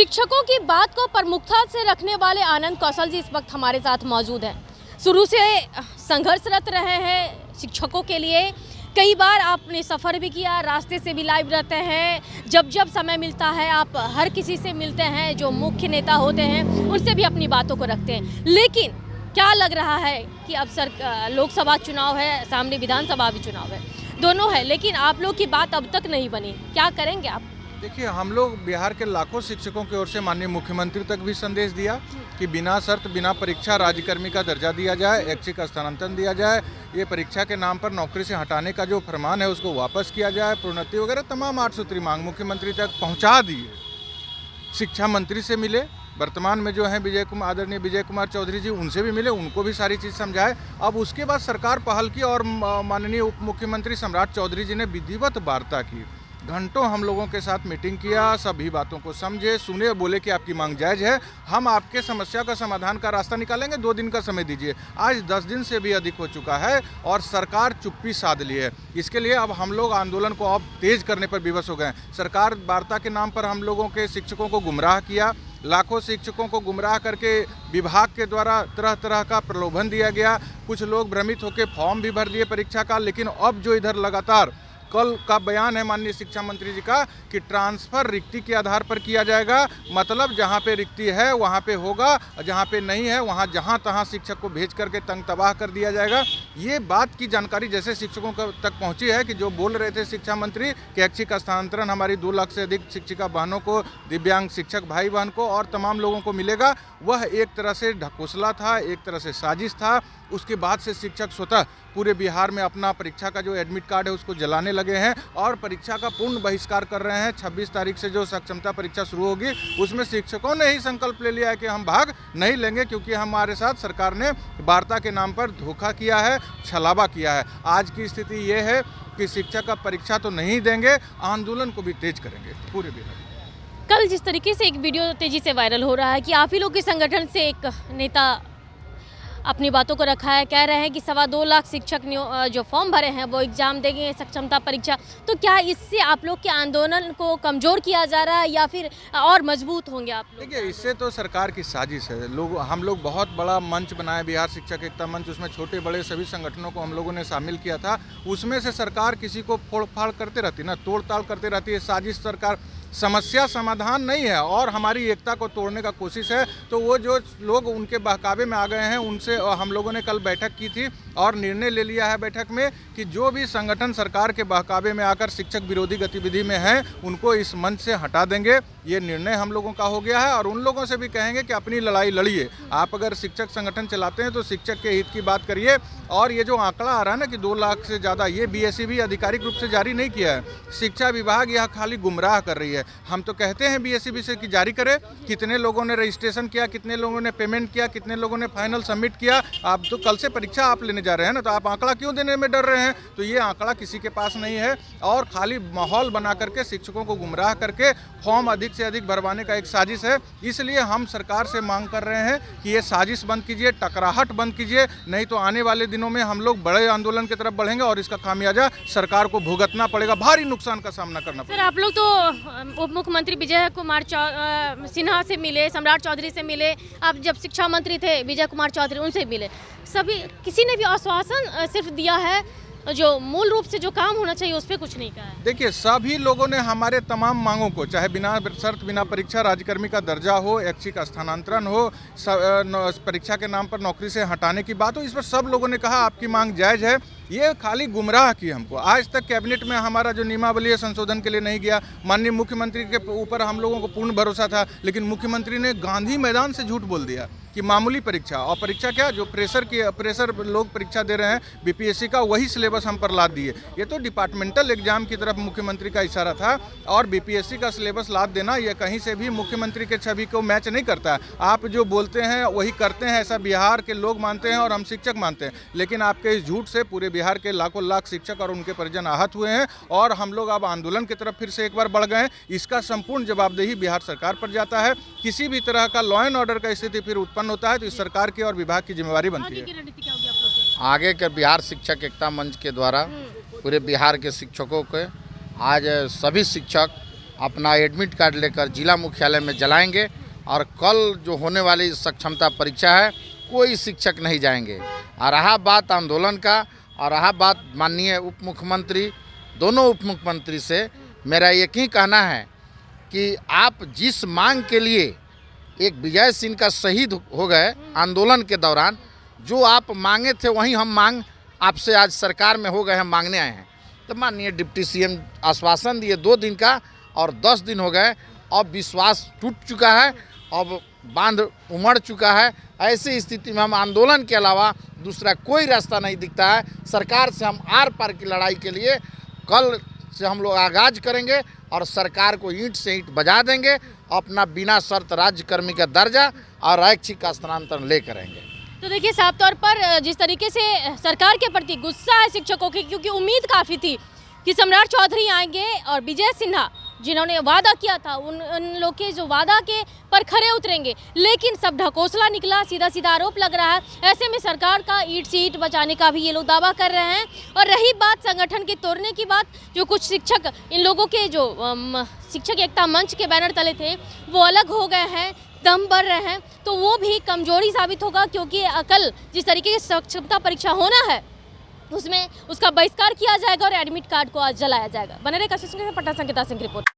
शिक्षकों की बात को प्रमुखता से रखने वाले आनंद कौशल जी इस वक्त हमारे साथ मौजूद हैं। शुरू से संघर्षरत रहे हैं शिक्षकों के लिए। कई बार आपने सफ़र भी किया, रास्ते से भी लाइव रहते हैं। जब जब समय मिलता है आप हर किसी से मिलते हैं, जो मुख्य नेता होते हैं उनसे भी अपनी बातों को रखते हैं। लेकिन क्या लग रहा है कि अब लोकसभा चुनाव है, सामने विधानसभा भी चुनाव है, दोनों है, लेकिन आप लोग की बात अब तक नहीं बनी। क्या करेंगे आप? देखिए, हम लोग बिहार के लाखों शिक्षकों की ओर से माननीय मुख्यमंत्री तक भी संदेश दिया कि बिना शर्त बिना परीक्षा राज्यकर्मी का दर्जा दिया जाए, ऐच्छिक स्थानांतरण दिया जाए, ये परीक्षा के नाम पर नौकरी से हटाने का जो फरमान है उसको वापस किया जाए, प्रोन्नति वगैरह तमाम 8 सूत्री मांग मुख्यमंत्री तक पहुंचा दी है। शिक्षा मंत्री से मिले, वर्तमान में जो है आदरणीय विजय कुमार चौधरी जी, उनसे भी मिले, उनको भी सारी चीज़ समझाए। अब उसके बाद सरकार पहल की और माननीय उप मुख्यमंत्री सम्राट चौधरी जी ने विधिवत वार्ता की। घंटों हम लोगों के साथ मीटिंग किया, सभी बातों को समझे, सुने, बोले कि आपकी मांग जायज़ है, हम आपके समस्या का समाधान का रास्ता निकालेंगे, 2 दिन का समय दीजिए। आज 10 दिन से भी अधिक हो चुका है और सरकार चुप्पी साध ली है। इसके लिए अब हम लोग आंदोलन को अब तेज करने पर विवश हो गए। सरकार वार्ता के नाम पर हम लोगों के शिक्षकों को गुमराह किया, लाखों शिक्षकों को गुमराह करके विभाग के द्वारा तरह तरह का प्रलोभन दिया गया। कुछ लोग भ्रमित होकर फॉर्म भी भर दिए परीक्षा का। लेकिन अब जो इधर लगातार कल का बयान है माननीय शिक्षा मंत्री जी का कि ट्रांसफ़र रिक्ति के आधार पर किया जाएगा, मतलब जहां पे रिक्ति है वहां पे होगा, जहां पे नहीं है वहां जहां तहां शिक्षक को भेज करके तंग तबाह कर दिया जाएगा। ये बात की जानकारी जैसे शिक्षकों तक पहुंची है कि जो बोल रहे थे शिक्षा मंत्री कि ऐच्छिक स्थानांतरण हमारी 2 लाख से अधिक शिक्षिका बहनों को, दिव्यांग शिक्षक भाई बहन को और तमाम लोगों को मिलेगा, वह एक तरह से ढकोसला था, एक तरह से साजिश था। उसके बाद से शिक्षक स्वतः पूरे बिहार में अपना परीक्षा का जो एडमिट कार्ड है उसको जलाने लगे हैं और परीक्षा का पूर्ण बहिष्कार कर रहे हैं। 26 तारीख से जो सक्षमता परीक्षा शुरू होगी उसमें शिक्षकों ने ही संकल्प ले लिया है कि हम भाग नहीं लेंगे, क्योंकि हमारे साथ सरकार ने वार्ता के नाम पर धोखा किया है, छलावा किया है। आज की स्थिति ये है कि शिक्षक का परीक्षा तो नहीं देंगे, आंदोलन को भी तेज करेंगे पूरे बिहार में। कल जिस तरीके से एक वीडियो तेजी से वायरल हो रहा है कि आप ही लोग के संगठन से एक नेता अपनी बातों को रखा है, कह रहे हैं कि 2.25 लाख शिक्षक जो फॉर्म भरे हैं वो एग्ज़ाम देंगे, सक्षमता परीक्षा, तो क्या इससे आप लोग के आंदोलन को कमज़ोर किया जा रहा है या फिर और मजबूत होंगे आप लोग? देखिए, इससे तो सरकार की साजिश है। हम लोग बहुत बड़ा मंच बनाए, बिहार शिक्षक एकता मंच, उसमें छोटे बड़े सभी संगठनों को हम लोगों ने शामिल किया था। उसमें से सरकार किसी को फोड़ फाड़ करते रहती है ना, तोड़ ताड़ करते रहती है। साजिश सरकार, समस्या समाधान नहीं है और हमारी एकता को तोड़ने का कोशिश है। तो वो जो लोग उनके बहकावे में आ गए हैं उनसे हम लोगों ने कल बैठक की थी और निर्णय ले लिया है बैठक में कि जो भी संगठन सरकार के बहकावे में आकर शिक्षक विरोधी गतिविधि में हैं उनको इस मंच से हटा देंगे। ये निर्णय हम लोगों का हो गया है और उन लोगों से भी कहेंगे कि अपनी लड़ाई लड़िए। आप अगर शिक्षक संगठन चलाते हैं तो शिक्षक के हित की बात करिए। और ये जो आंकड़ा आ रहा है ना कि 2 लाख से ज़्यादा, ये बीएसई भी आधिकारिक रूप से जारी नहीं किया है। शिक्षा विभाग यह खाली गुमराह कर रही है। हम तो कहते हैं बीएसई से कि जारी करे, कितने लोगों ने रजिस्ट्रेशन किया, कितने लोगों ने पेमेंट किया, कितने लोगों ने फाइनल सबमिट किया। आप तो कल से परीक्षा आप लेने जा रहे हैं ना, तो आप आंकड़ा क्यों देने में डर रहे हैं? तो ये आंकड़ा किसी के पास नहीं है और खाली माहौल बना करके शिक्षकों को गुमराह करके फॉर्म अधिक से अधिक भरवाने का एक साजिश है। इसलिए हम सरकार से मांग कर रहे हैं कि ये साजिश बंद कीजिए, टकराहट बंद कीजिए, नहीं तो आने वाले दिनों में हम लोग बड़े आंदोलन की तरफ बढ़ेंगे और इसका खामियाजा सरकार को भुगतना पड़ेगा, भारी नुकसान का सामना करना पड़ेगा। सर, आप लोग तो उप मुख्यमंत्री विजय कुमार सिन्हा से मिले, सम्राट चौधरी से मिले, आप जब शिक्षा मंत्री थे विजय कुमार चौधरी उनसे मिले, सभी किसी ने भी आश्वासन सिर्फ दिया है, जो मूल रूप से जो काम होना चाहिए उस पर कुछ नहीं कहा है। देखिए, सभी लोगों ने हमारे तमाम मांगों को, चाहे बिना शर्त बिना परीक्षा राज्यकर्मी का दर्जा हो, ऐच्छिक स्थानांतरण हो, परीक्षा के नाम पर नौकरी से हटाने की बात हो, इस पर सब लोगों ने कहा आपकी मांग जायज़ है। ये खाली गुमराह की हमको। आज तक कैबिनेट में हमारा जो नियमावली है संशोधन के लिए नहीं गया। माननीय मुख्यमंत्री के ऊपर हम लोगों को पूर्ण भरोसा था, लेकिन मुख्यमंत्री ने गांधी मैदान से झूठ बोल दिया कि मामूली परीक्षा, और परीक्षा क्या, जो प्रेशर लोग परीक्षा दे रहे हैं बीपीएससी का, वही सिलेबस हम पर लाद दिए। ये तो डिपार्टमेंटल एग्जाम की तरफ मुख्यमंत्री का इशारा था और बीपीएससी का सिलेबस लाद देना ये कहीं से भी मुख्यमंत्री के छवि को मैच नहीं करता है। आप जो बोलते हैं वही करते हैं, ऐसा बिहार के लोग मानते हैं और हम शिक्षक मानते हैं। लेकिन आपके इस झूठ से पूरे बिहार के लाखों लाख शिक्षक और उनके परिजन आहत हुए हैं और हम लोग अब आंदोलन की तरफ फिर से एक बार बढ़ गए हैं। इसका संपूर्ण जवाबदेही बिहार सरकार पर जाता है। किसी भी तरह का लॉ एंड ऑर्डर का स्थिति फिर उत्पन्न होता है तो इस सरकार की और विभाग की जिम्मेवारी बनती है। आगे के बिहार शिक्षक एकता मंच के द्वारा पूरे बिहार के शिक्षकों के आज सभी शिक्षक अपना एडमिट कार्ड लेकर जिला मुख्यालय में जलाएंगे और कल जो होने वाली सक्षमता परीक्षा है कोई शिक्षक नहीं जाएंगे। और रहा बात आंदोलन का और रहा बात माननीय उप मुख्यमंत्री, दोनों उप मुख्यमंत्री से मेरा एक ही कहना है कि आप जिस मांग के लिए एक विजय सिंह का शहीद हो गए आंदोलन के दौरान, जो आप मांगे थे वही हम मांग आपसे आज सरकार में हो गए हैं, मांगने आए हैं। तो माननीय डिप्टी सीएम आश्वासन दिए 2 दिन का और 10 दिन हो गए, अब विश्वास टूट चुका है, अब बांध उमड़ चुका है। ऐसी स्थिति में हम आंदोलन के अलावा दूसरा कोई रास्ता नहीं दिखता है। सरकार से हम आर पार की लड़ाई के लिए कल से हम लोग आगाज करेंगे और सरकार को ईंट से ईंट बजा देंगे, अपना बिना शर्त राज्यकर्मी का दर्जा और ऐच्छिक का स्थानांतरण ले करेंगे। तो देखिए, साफ तौर पर जिस तरीके से सरकार के प्रति गुस्सा है शिक्षकों की, क्योंकि उम्मीद काफ़ी थी कि सम्राट चौधरी आएंगे और विजय सिन्हा जिन्होंने वादा किया था उन लोग के जो वादा के पर खरे उतरेंगे, लेकिन सब ढकोसला निकला, सीधा सीधा आरोप लग रहा है। ऐसे में सरकार का ईंट से ईंट बचाने का भी ये लोग दावा कर रहे हैं। और रही बात संगठन के तोड़ने की बात, जो कुछ शिक्षक इन लोगों के जो शिक्षक एकता मंच के बैनर तले थे वो अलग हो गए हैं, दम बढ़ रहे हैं, तो वो भी कमजोरी साबित होगा, क्योंकि कल जिस तरीके की सक्षमता परीक्षा होना है उसमें उसका बहिष्कार किया जाएगा और एडमिट कार्ड को आज जलाया जाएगा। बने रहे कशिश के साथ, पटना संकेता सिंह की रिपोर्ट।